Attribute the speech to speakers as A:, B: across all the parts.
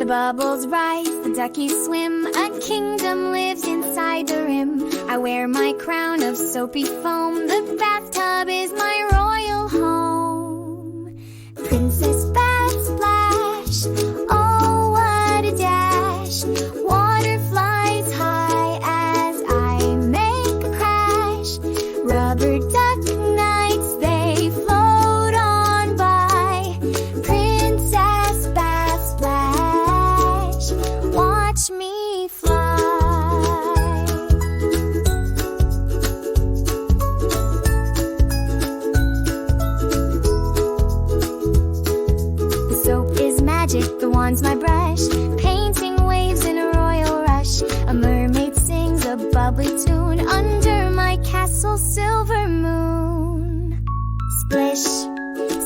A: The bubbles rise, the duckies swim, a kingdom lives inside the rim. I wear my crown of soapy foam, the bathtub is my royal home. Princess Bath Splash, oh what a dash. Water flies high as I make a crash. Rubber duck nights, they float on by. Princess Bath Splash, watch me fly. The soap is magic, the wand's my brush, painting waves in a royal rush. A mermaid sings a bubbly tune under my castle silver moon. Splish,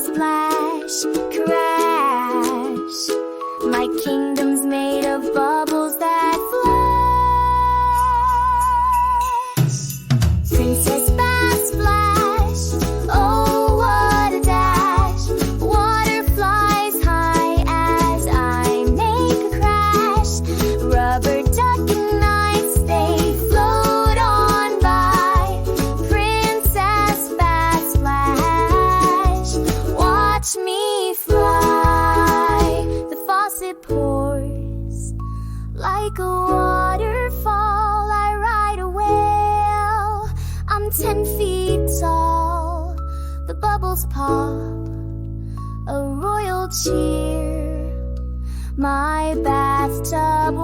A: splash, crash, my kingdom's made of bubbles that flash. Princess Bath Splash, oh what a dash. Water flies high as I make a crash. Rubber duck nights, they float on by. Princess Bath Splash, watch me fly. The faucet pours like a waterfall. I ride a whale, I'm 10 feet tall. The bubbles pop, a royal cheer. My bathtub